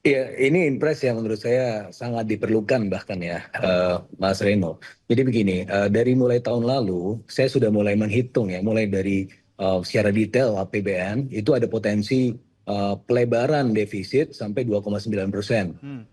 Iya, ini impres yang menurut saya sangat diperlukan bahkan ya, Mas Reno. Jadi begini, dari mulai tahun lalu saya sudah mulai menghitung ya, mulai dari secara detail APBN itu ada potensi pelebaran defisit sampai 2,9%. Hmm.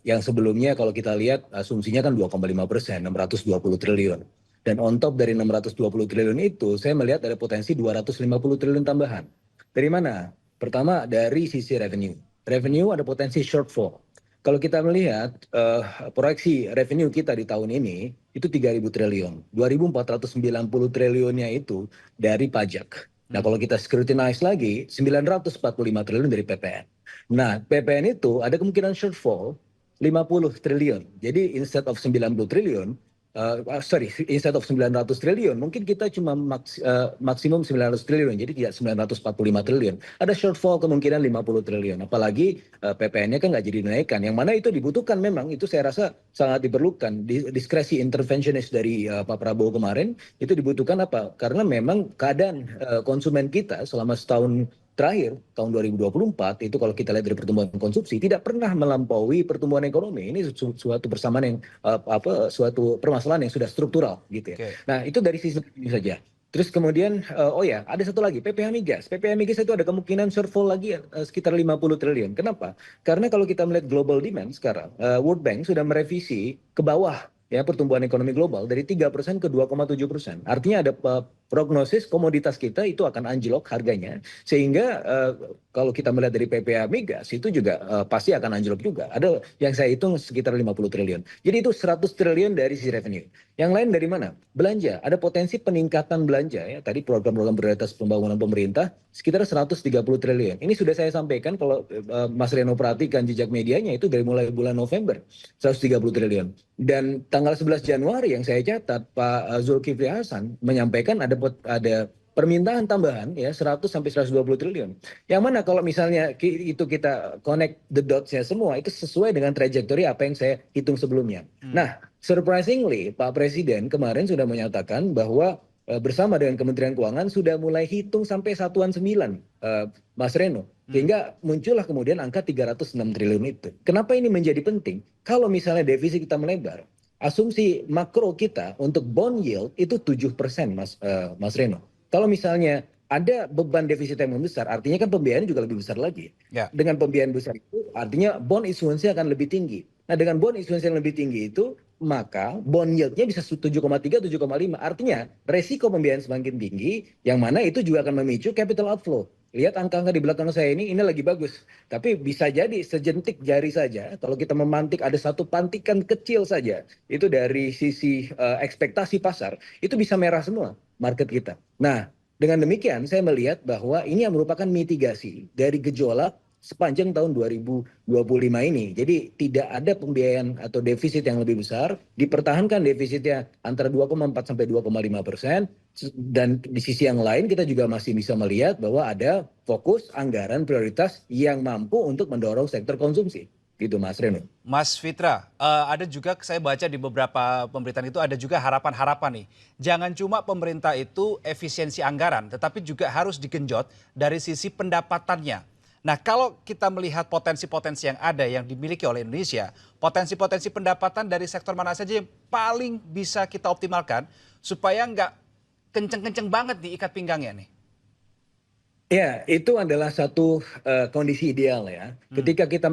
Yang sebelumnya kalau kita lihat asumsinya kan 2,5%, 620 triliun. Dan on top dari 620 triliun itu, saya melihat ada potensi 250 triliun tambahan. Dari mana? Pertama dari sisi revenue. Revenue ada potensi shortfall. Kalau kita melihat proyeksi revenue kita di tahun ini itu 3.000 triliun. 2.490 triliunnya itu dari pajak. Nah, Hmm. kalau kita scrutinize lagi, 945 triliun dari PPN. Nah, PPN itu ada kemungkinan shortfall 50 triliun. Jadi instead of 90 triliun, instead of 900 triliun, mungkin kita cuma maksimum 900 triliun, jadi tidak 945 triliun. Ada shortfall kemungkinan 50 triliun, apalagi PPN-nya kan nggak jadi dinaikkan, yang mana itu dibutuhkan memang, itu saya rasa sangat diperlukan. Diskresi interventionist dari Pak Prabowo kemarin, itu dibutuhkan apa? Karena memang keadaan konsumen kita selama setahun terakhir tahun 2024 itu kalau kita lihat dari pertumbuhan konsumsi tidak pernah melampaui pertumbuhan ekonomi. Ini suatu persamaan yang suatu permasalahan yang sudah struktural gitu ya. Oke. Nah, itu dari sisi ini saja. Terus kemudian oh ya, ada satu lagi PPH Migas. PPH Migas itu ada kemungkinan shortfall lagi sekitar 50 triliun. Kenapa? Karena kalau kita melihat global demand sekarang, World Bank sudah merevisi ke bawah ya pertumbuhan ekonomi global dari 3% ke 2,7%. Artinya ada prognosis komoditas kita itu akan anjlok harganya sehingga kalau kita melihat dari PPA Migas itu juga pasti akan anjlok juga. Ada yang saya hitung sekitar 50 triliun. Jadi itu 100 triliun dari sisi revenue. Yang lain dari mana? Belanja. Ada potensi peningkatan belanja ya. Tadi program-program prioritas pembangunan pemerintah sekitar 130 triliun. Ini sudah saya sampaikan kalau Mas Reno perhatikan jejak medianya itu dari mulai bulan November 130 triliun. Dan tanggal 11 Januari yang saya catat Pak Zulkifli Hasan menyampaikan ada permintaan tambahan ya 100 sampai 120 triliun. Yang mana kalau misalnya itu kita connect the dots-nya semua itu sesuai dengan trajectory apa yang saya hitung sebelumnya. Hmm. Nah, surprisingly Pak Presiden kemarin sudah menyatakan bahwa bersama dengan Kementerian Keuangan sudah mulai hitung sampai satuan 9 Mas Reno. Hmm. Sehingga muncullah kemudian angka 306 triliun itu. Kenapa ini menjadi penting? Kalau misalnya defisit kita melebar, asumsi makro kita untuk bond yield itu 7% Mas Reno. Kalau misalnya ada beban defisit yang membesar, artinya kan pembiayaannya juga lebih besar lagi. Ya. Dengan pembiayaan besar itu, artinya bond issuance akan lebih tinggi. Nah, dengan bond issuance yang lebih tinggi itu, maka bond yield-nya bisa 7,3, 7,5. Artinya, resiko pembiayaan semakin tinggi, yang mana itu juga akan memicu capital outflow. Lihat angka-angka di belakang saya ini lagi bagus. Tapi bisa jadi sejentik jari saja, kalau kita memantik ada satu pantikan kecil saja, itu dari sisi ekspektasi pasar, itu bisa merah semua market kita. Nah, dengan demikian saya melihat bahwa ini yang merupakan mitigasi dari gejolak sepanjang tahun 2025 ini. Jadi tidak ada pembiayaan atau defisit yang lebih besar, dipertahankan defisitnya antara 2,4 sampai 2,5%. Dan di sisi yang lain kita juga masih bisa melihat bahwa ada fokus anggaran prioritas yang mampu untuk mendorong sektor konsumsi. Gitu Mas Reno. Mas Fitra, ada juga saya baca di beberapa pemberitaan itu ada juga harapan-harapan nih. Jangan cuma pemerintah itu efisiensi anggaran, tetapi juga harus digenjot dari sisi pendapatannya. Nah, kalau kita melihat potensi-potensi yang ada yang dimiliki oleh Indonesia, potensi-potensi pendapatan dari sektor mana saja yang paling bisa kita optimalkan supaya nggak kenceng-kenceng banget nih ikat pinggangnya nih. Ya, itu adalah satu kondisi ideal ya. Hmm. Ketika kita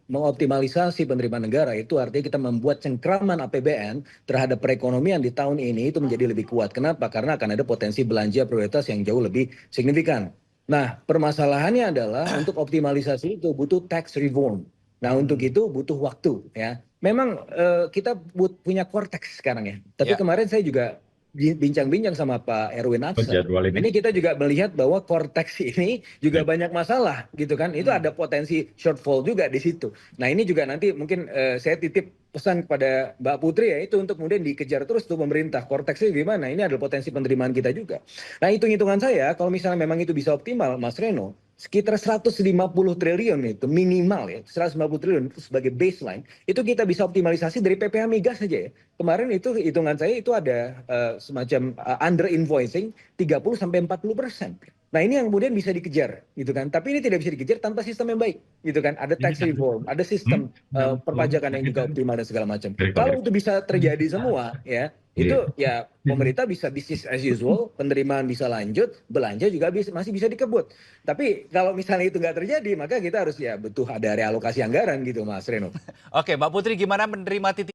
mengoptimalisasi penerimaan negara, itu artinya kita membuat cengkraman APBN terhadap perekonomian di tahun ini itu menjadi lebih kuat. Kenapa? Karena akan ada potensi belanja prioritas yang jauh lebih signifikan. Nah, permasalahannya adalah untuk optimalisasi itu butuh tax reform. Nah, untuk Hmm. itu butuh waktu ya. Memang kita punya cortex sekarang ya. Tapi Ya. kemarin saya juga bincang-bincang sama Pak Erwin Aksa. Jadwal ini. Ini kita juga melihat bahwa Cortex ini juga banyak masalah gitu kan. Itu Hmm. ada potensi shortfall juga di situ. Nah, ini juga nanti mungkin saya titip pesan kepada Mbak Putri ya itu untuk kemudian dikejar terus tuh pemerintah. Cortex-nya gimana? Ini adalah potensi penerimaan kita juga. Nah, hitung-hitungan saya kalau misalnya memang itu bisa optimal Mas Reno, sekitar 150 triliun itu minimal ya, 150 triliun itu sebagai baseline, itu kita bisa optimalisasi dari PPH Migas saja ya. Kemarin itu hitungan saya itu ada semacam under invoicing 30 sampai 40%. Nah ini yang kemudian bisa dikejar, gitu kan. Tapi ini tidak bisa dikejar tanpa sistem yang baik, gitu kan. Ada tax reform, ada sistem perpajakan yang juga optimal dan segala macam. Kalau itu bisa terjadi semua, ya itu ya pemerintah bisa bisnis as usual, penerimaan bisa lanjut, belanja juga masih bisa dikebut. Tapi kalau misalnya itu nggak terjadi, maka kita harus ya butuh ada realokasi anggaran gitu, Mas Reno. Oke, Mbak Putri, gimana menerima titik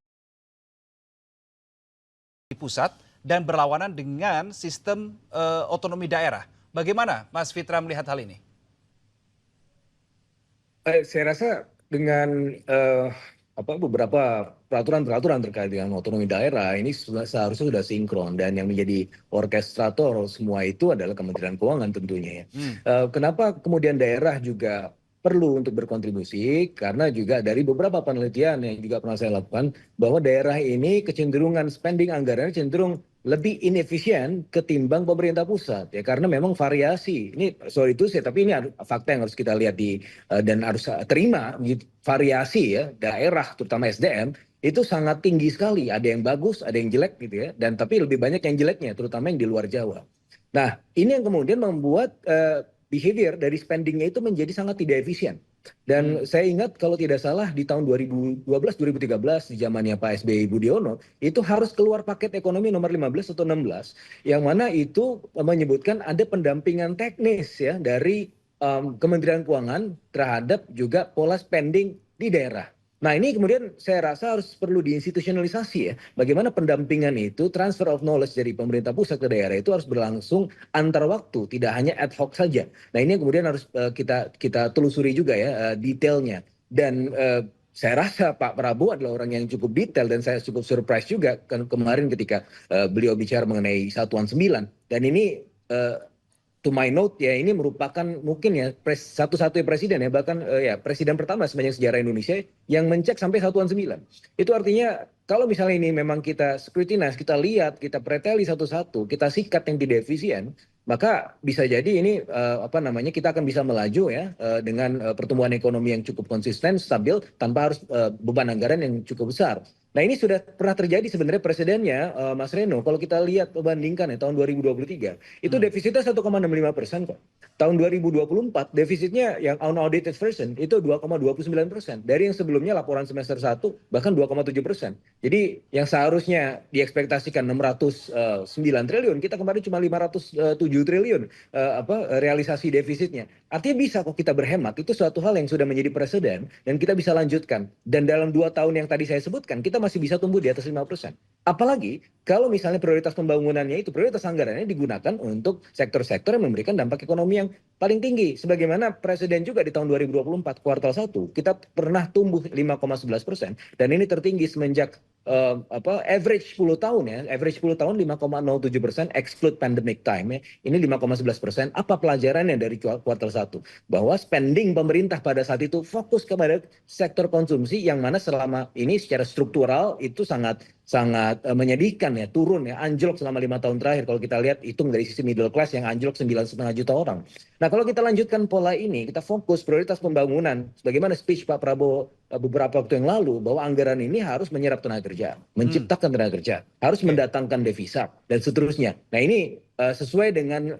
di pusat dan berlawanan dengan sistem otonomi daerah? Bagaimana Mas Fitra melihat hal ini? Saya rasa dengan beberapa peraturan-peraturan terkait dengan otonomi daerah ini seharusnya sudah sinkron, dan yang menjadi orkestrator semua itu adalah Kementerian Keuangan tentunya ya. Kenapa kemudian daerah juga perlu untuk berkontribusi? Karena juga dari beberapa penelitian yang juga pernah saya lakukan bahwa daerah ini kecenderungan spending anggarannya cenderung lebih inefisien ketimbang pemerintah pusat ya, karena memang variasi ini sorry itu saya, tapi ini fakta yang harus kita lihat dan harus terima gitu. Variasi ya daerah terutama SDM itu sangat tinggi sekali, ada yang bagus ada yang jelek gitu ya, dan tapi lebih banyak yang jeleknya terutama yang di luar Jawa. Nah ini yang kemudian membuat behavior dari spendingnya itu menjadi sangat tidak efisien. Dan saya ingat kalau tidak salah di tahun 2012-2013 di zamannya Pak SBY Budiono itu harus keluar paket ekonomi nomor 15 atau 16 yang mana itu menyebutkan ada pendampingan teknis ya dari Kementerian Keuangan terhadap juga pola spending di daerah. Nah ini kemudian saya rasa harus perlu diinstitusionalisasi ya. Bagaimana pendampingan itu, transfer of knowledge dari pemerintah pusat ke daerah itu harus berlangsung antar waktu, tidak hanya ad hoc saja. Nah ini yang kemudian harus kita telusuri juga ya detailnya. Dan saya rasa Pak Prabowo adalah orang yang cukup detail, dan saya cukup surprise juga kemarin ketika beliau bicara mengenai Satuan 9. Dan ini to my note ya, ini merupakan mungkin ya satu-satunya presiden ya, bahkan ya presiden pertama sepanjang sejarah Indonesia yang mencek sampai Satuan 9. Itu artinya kalau misalnya ini memang kita scrutinize, kita lihat, kita preteli satu-satu, kita sikat yang tidak efisien, maka bisa jadi ini kita akan bisa melaju ya dengan pertumbuhan ekonomi yang cukup konsisten, stabil, tanpa harus beban anggaran yang cukup besar. Nah ini sudah pernah terjadi sebenarnya presidennya Mas Reno. Kalau kita lihat bandingkan ya tahun 2023 itu defisitnya 1,65% kok. Tahun 2024 defisitnya yang unaudited version itu 2,29%. Dari yang sebelumnya laporan semester 1 bahkan 2,7%. Jadi yang seharusnya diekspektasikan 609 triliun, kita kemarin cuma 507 triliun realisasi defisitnya. Artinya bisa kok kita berhemat. Itu suatu hal yang sudah menjadi presiden dan kita bisa lanjutkan. Dan dalam 2 tahun yang tadi saya sebutkan kita masih bisa tumbuh di atas 5%. Apalagi kalau misalnya prioritas pembangunannya itu, prioritas anggarannya digunakan untuk sektor-sektor yang memberikan dampak ekonomi yang paling tinggi. Sebagaimana Presiden juga di tahun 2024 kuartal 1 kita pernah tumbuh 5,11%, dan ini tertinggi semenjak average 10 tahun ya, average 10 tahun 5,07% exclude pandemic time ya. Ini 5,11%. Apa pelajarannya dari kuartal 1? Bahwa spending pemerintah pada saat itu fokus kepada sektor konsumsi yang mana selama ini secara struktural itu sangat menyedihkan ya, turun ya, anjlok selama 5 tahun terakhir. Kalau kita lihat hitung dari sisi middle class yang anjlok 9,5 juta orang. Nah kalau kita lanjutkan pola ini, kita fokus prioritas pembangunan, sebagaimana speech Pak Prabowo beberapa waktu yang lalu, bahwa anggaran ini harus menyerap tenaga kerja, menciptakan tenaga kerja, harus mendatangkan devisa, dan seterusnya. Nah ini sesuai dengan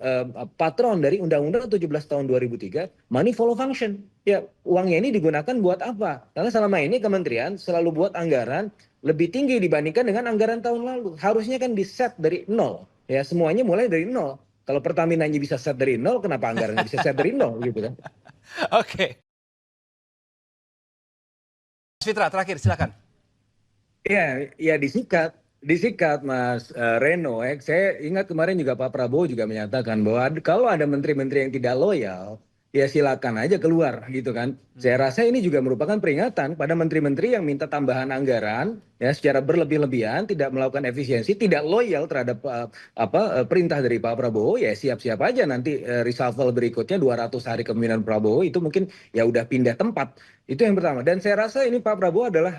patron dari Undang-Undang 17 tahun 2003, money follow function. Ya, uangnya ini digunakan buat apa? Karena selama ini kementerian selalu buat anggaran lebih tinggi dibandingkan dengan anggaran tahun lalu. Harusnya kan di set dari nol. Ya, semuanya mulai dari nol. Kalau Pertamina-nya bisa set dari nol, kenapa anggarannya bisa set dari nol gitu kan? Oke. Mas Fitra, terakhir silakan. Ya disikat Mas Reno. Saya ingat kemarin juga Pak Prabowo juga menyatakan bahwa kalau ada menteri-menteri yang tidak loyal, ya silakan aja keluar gitu kan. Saya rasa ini juga merupakan peringatan pada menteri-menteri yang minta tambahan anggaran ya secara berlebih-lebihan, tidak melakukan efisiensi, tidak loyal terhadap perintah dari Pak Prabowo, ya siap-siap aja nanti reshuffle berikutnya 200 hari kepemimpinan Prabowo itu mungkin ya udah pindah tempat. Itu yang pertama. Dan saya rasa ini Pak Prabowo adalah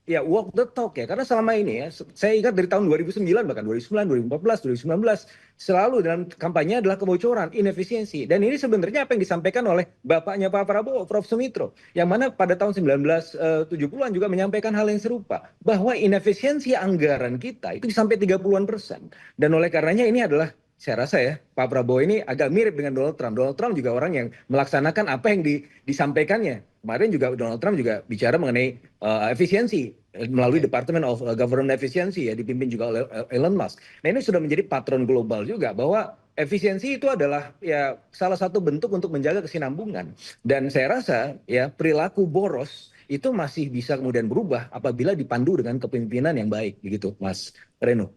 ya walk the talk ya, karena selama ini ya saya ingat dari tahun 2009 bahkan 2009, 2014, 2019 selalu dalam kampanye adalah kebocoran, inefisiensi, dan ini sebenarnya apa yang disampaikan oleh bapaknya Pak Prabowo, Prof Sumitro, yang mana pada tahun 1970-an juga menyampaikan hal yang serupa bahwa inefisiensi anggaran kita itu sampai 30-an%, dan oleh karenanya ini adalah saya rasa ya Pak Prabowo ini agak mirip dengan Donald Trump. Donald Trump juga orang yang melaksanakan apa yang disampaikannya. Kemarin juga Donald Trump juga bicara mengenai efisiensi melalui Oke. Department of Government Efficiency ya, dipimpin juga oleh Elon Musk. Nah ini sudah menjadi patron global juga bahwa efisiensi itu adalah ya salah satu bentuk untuk menjaga kesinambungan. Dan saya rasa ya perilaku boros itu masih bisa kemudian berubah apabila dipandu dengan kepemimpinan yang baik begitu Mas Reno.